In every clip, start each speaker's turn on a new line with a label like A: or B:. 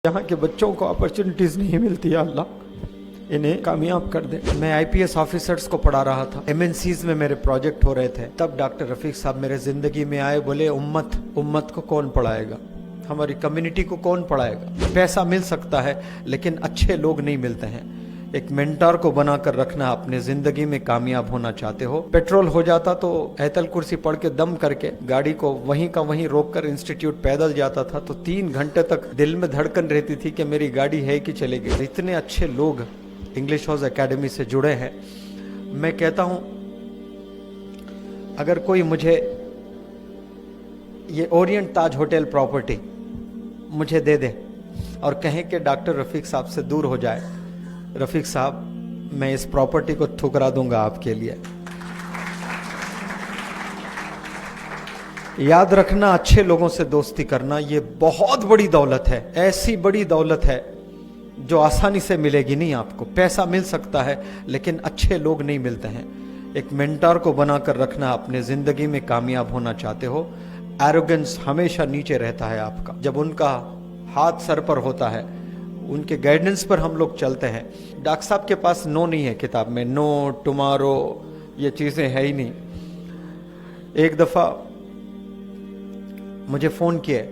A: यहाँ के बच्चों को अपॉर्चुनिटीज नहीं मिलती है, अल्लाह इन्हें कामयाब कर दे। मैं आईपीएस ऑफिसर्स को पढ़ा रहा था, एमएनसीज में मेरे प्रोजेक्ट हो रहे थे, तब डॉक्टर रफीक साहब मेरे जिंदगी में आए। बोले उम्मत को कौन पढ़ाएगा, हमारी कम्युनिटी को कौन पढ़ाएगा। पैसा मिल सकता है लेकिन अच्छे लोग नहीं मिलते हैं। एक मेंटर को बनाकर रखना। अपने जिंदगी में कामयाब होना चाहते हो, पेट्रोल हो जाता तो ऐतल कुर्सी पढ़ के दम करके गाड़ी को वहीं का वहीं रोककर इंस्टीट्यूट पैदल जाता था, तो 3 घंटे तक दिल में धड़कन रहती थी कि मेरी गाड़ी है कि चलेगी। इतने अच्छे लोग इंग्लिश हाउस एकेडमी से जुड़े हैं। मैं कहता हूं अगर कोई मुझे ये ओरिएंट ताज होटल प्रॉपर्टी मुझे दे दे और कहे कि डॉक्टर रफीक साहब से दूर हो जाए, रफीक साहब मैं इस प्रॉपर्टी को ठुकरा दूंगा आपके लिए। याद रखना, अच्छे लोगों से दोस्ती करना ये बहुत बड़ी दौलत है, ऐसी बड़ी दौलत है जो आसानी से मिलेगी नहीं आपको। पैसा मिल सकता है लेकिन अच्छे लोग नहीं मिलते हैं। एक मेंटर को बनाकर रखना। अपने जिंदगी में कामयाब होना चाहते हो, एरोगेंस हमेशा नीचे रहता है आपका। जब उनका हाथ सर पर होता है, उनके गाइडेंस पर हम लोग चलते हैं। डॉक्टर साहब के पास नो नहीं है किताब में, नो टुमारो ये चीजें है ही नहीं। एक दफा मुझे फोन किए,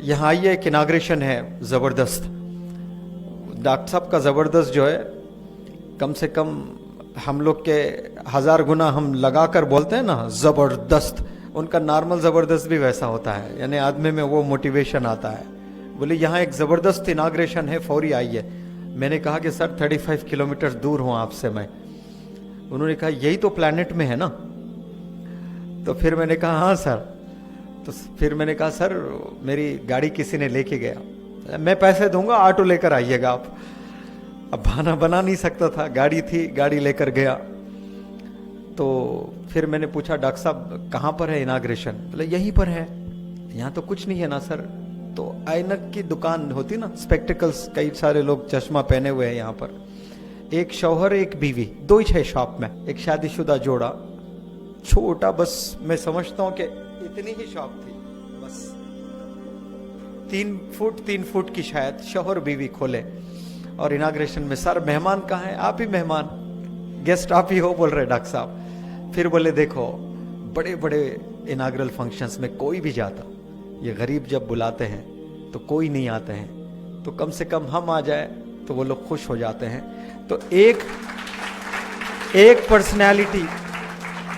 A: यहाँ आइए एक इनाग्रेशन है जबरदस्त। डॉक्टर साहब का जबरदस्त जो है कम से कम हम लोग के 1000 गुना हम लगाकर बोलते हैं ना जबरदस्त, उनका नॉर्मल जबरदस्त भी वैसा होता है, यानी आदमी में वो मोटिवेशन आता है। बोले यहाँ एक जबरदस्त इनाग्रेशन है, फौरी आइए। मैंने कहा कि सर 35 किलोमीटर दूर हूं आपसे मैं। उन्होंने कहा यही तो प्लैनेट में है ना। तो फिर मैंने कहा हाँ सर। तो फिर मैंने कहा सर मेरी गाड़ी किसी ने लेके गया, मैं पैसे दूंगा, ऑटो लेकर आइएगा आप। अब बहाना बना नहीं सकता था, गाड़ी थी, गाड़ी लेकर गया। तो फिर मैंने पूछा डॉक्टर साहब कहाँ पर है इनाग्रेशन। बोले यहीं पर है। यहाँ तो कुछ नहीं है ना सर। तो ऐनक की दुकान होती ना, स्पेक्टिकल्स, कई सारे लोग चश्मा पहने हुए हैं यहाँ पर। एक शौहर एक बीवी, 2 ही है शॉप में। एक शादीशुदा जोड़ा, छोटा, बस मैं समझता हूँ कि इतनी ही शॉप थी, बस 3 फुट की शायद। शौहर बीवी खोले और इनाग्रेशन में, सर मेहमान कहाँ है, आप ही मेहमान, गेस्ट आप ही हो, बोल रहे डॉक्टर साहब। फिर बोले देखो बड़े बड़े इनाग्रल फंक्शंस में कोई भी जाता, ये गरीब जब बुलाते हैं तो कोई नहीं आते हैं, तो कम से कम हम आ जाए तो वो लोग खुश हो जाते हैं। तो एक पर्सनैलिटी,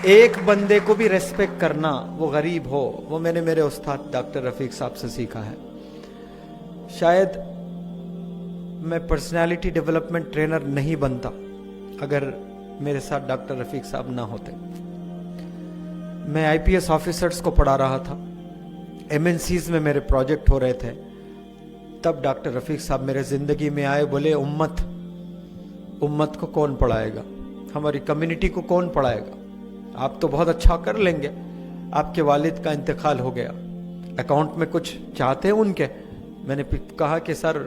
A: एक बंदे को भी रेस्पेक्ट करना, वो गरीब हो, वो मैंने मेरे उस्ताद डॉक्टर रफीक साहब से सीखा है। शायद मैं पर्सनैलिटी डेवलपमेंट ट्रेनर नहीं बनता अगर मेरे साथ डॉक्टर रफीक साहब ना होते। मैं आईपीएस ऑफिसर्स को पढ़ा रहा था, एमएनसीज में मेरे प्रोजेक्ट हो रहे थे, तब डॉक्टर रफीक साहब मेरे जिंदगी में आए। बोले उम्मत को कौन पढ़ाएगा, हमारी कम्युनिटी को कौन पढ़ाएगा। आप तो बहुत अच्छा कर लेंगे, आपके वालिद का इंतकाल हो गया, अकाउंट में कुछ चाहते हैं उनके। मैंने कहा कि सर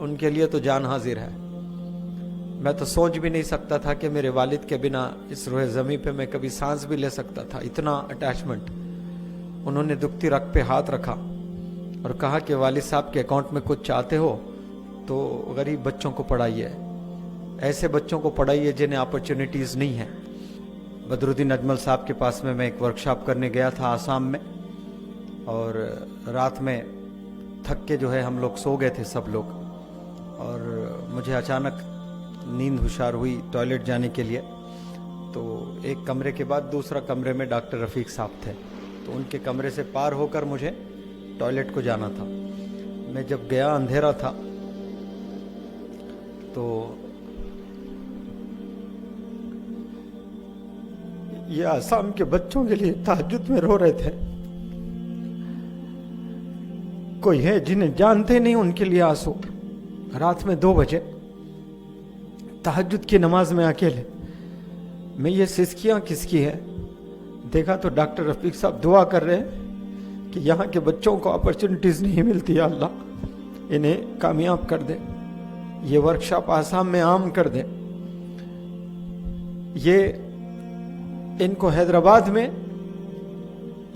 A: उनके लिए तो जान हाजिर है। मैं तो सोच भी नहीं सकता था कि मेरे वालिद के बिना इस रोए ज़मीं पे मैं कभी सांस भी ले सकता था, इतना अटैचमेंट। उन्होंने दुखती रग पे हाथ रखा और कहा कि वालिद साहब के अकाउंट में कुछ चाहते हो तो गरीब बच्चों को पढ़ाइए, ऐसे बच्चों को पढ़ाइए जिन्हें अपॉर्चुनिटीज़ नहीं है। बदरुद्दीन अजमल साहब के पास में मैं एक वर्कशॉप करने गया था आसाम में, और रात में थक के जो है हम लोग सो गए थे सब लोग, और मुझे अचानक नींद हुशार हुई टॉयलेट जाने के लिए। तो एक कमरे के बाद दूसरा कमरे में डॉक्टर रफीक साहब थे, तो उनके कमरे से पार होकर मुझे टॉयलेट को जाना था। मैं जब गया अंधेरा था, तो ये आसाम के बच्चों के लिए तहज्जुद में रो रहे थे। कोई है जिन्हें जानते नहीं, उनके लिए आंसू। रात में 2 बजे तहज्जुद की नमाज में अकेले। मैं ये सिसकियां किसकी है देखा तो डॉक्टर रफीक साहब दुआ कर रहे हैं कि यहाँ के बच्चों को अपॉर्चुनिटीज नहीं मिलती, अल्लाह इन्हें कामयाब कर दे, ये वर्कशॉप आसाम में आम कर दे। ये इनको हैदराबाद में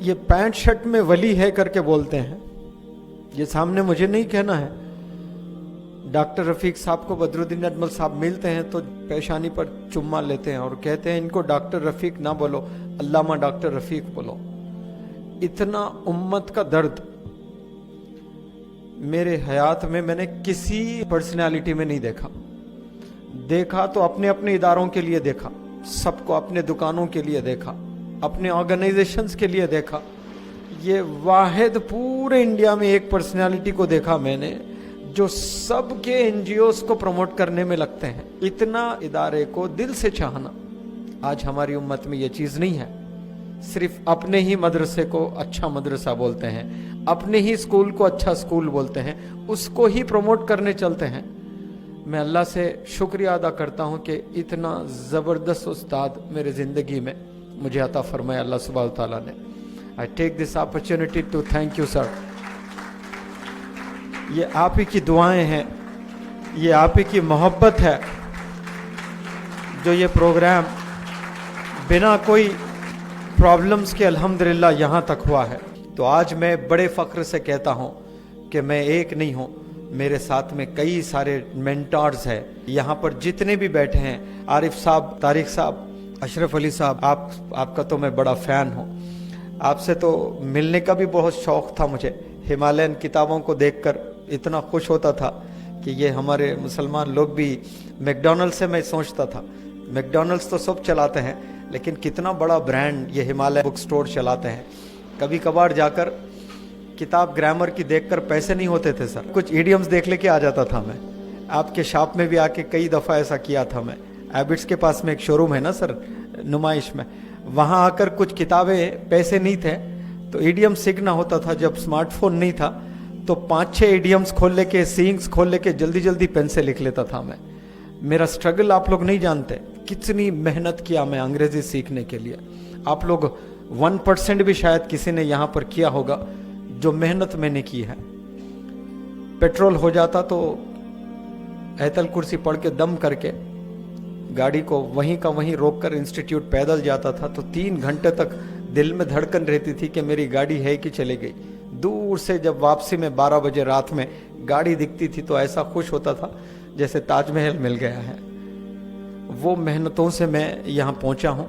A: ये पैंट शर्ट में वली है करके बोलते हैं। ये सामने मुझे नहीं कहना है, डॉक्टर रफीक साहब को बदरुद्दीन अजमल साहब मिलते हैं तो पेशानी पर चुम्मा लेते हैं और कहते हैं इनको डॉक्टर रफीक ना बोलो, अल्लामा डॉक्टर रफीक बोलो। इतना उम्मत का दर्द मेरे हयात में मैंने किसी पर्सनालिटी में नहीं देखा। देखा तो अपने अपने इदारों के लिए देखा, सबको अपने दुकानों के लिए देखा, अपने ऑर्गेनाइजेशंस के लिए देखा। ये वाहिद पूरे इंडिया में एक पर्सनालिटी को देखा मैंने जो सबके एनजीओस को प्रमोट करने में लगते हैं। इतना इदारे को दिल से चाहना आज हमारी उम्मत में ये चीज नहीं है। सिर्फ अपने ही मदरसे को अच्छा मदरसा बोलते हैं, अपने ही स्कूल को अच्छा स्कूल बोलते हैं, उसको ही प्रमोट करने चलते हैं। मैं अल्लाह से शुक्रिया अदा करता हूं कि इतना ज़बरदस्त उस्ताद मेरे ज़िंदगी में मुझे अता फरमाया अल्लाह सुब्हानहू तआला ने। I take this opportunity to thank you sir. ये आप ही की दुआएं हैं, ये आप ही की मोहब्बत है जो ये प्रोग्राम बिना कोई प्रॉब्लम्स के अल्हम्दुलिल्लाह यहाँ तक हुआ है। तो आज मैं बड़े फ़ख्र से कहता हूँ कि मैं एक नहीं हूँ, मेरे साथ में कई सारे मेंटर्स हैं। यहाँ पर जितने भी बैठे हैं, आरिफ साहब, तारिक साहब, अशरफ अली साहब, आपका तो मैं बड़ा फ़ैन हूँ। आपसे तो मिलने का भी बहुत शौक़ था मुझे। हिमालयन किताबों को देखकर इतना खुश होता था कि ये हमारे मुसलमान लोग भी, मैकडॉनल्ड्स से मैं सोचता था मैकडॉनल्ड्स तो सब चलाते हैं लेकिन कितना बड़ा ब्रांड ये हिमालय बुक स्टोर चलाते हैं। कभी कभार जाकर किताब ग्रामर की देखकर पैसे नहीं होते थे सर, कुछ इडियम्स देख लेके आ जाता था मैं। आपके शॉप में भी आके कई दफ़ा ऐसा किया था मैं। एबिट्स के पास में एक शोरूम है ना सर, नुमाइश में, वहाँ आकर कुछ किताबें, पैसे नहीं थे तो इडियम सीखना होता था। जब स्मार्टफोन नहीं था तो 5-6 इडियम्स खोल लेके, सीइंग्स खोल लेके जल्दी जल्दी पेन से लिख लेता था मैं। मेरा स्ट्रगल आप लोग नहीं जानते, कितनी मेहनत किया मैं अंग्रेजी सीखने के लिए। आप लोग 1% भी शायद किसी ने यहाँ पर किया होगा जो मेहनत मैंने की है। पेट्रोल हो जाता तो ऐतल कुर्सी पढ़ के दम करके गाड़ी को वहीं का वहीं रोककर इंस्टीट्यूट पैदल जाता था तो 3 घंटे तक दिल में धड़कन रहती थी कि मेरी गाड़ी है कि चली गई। दूर से जब वापसी में 12 बजे रात में गाड़ी दिखती थी तो ऐसा खुश होता था जैसे ताजमहल मिल गया है। वो मेहनतों से मैं यहाँ पहुँचा हूँ।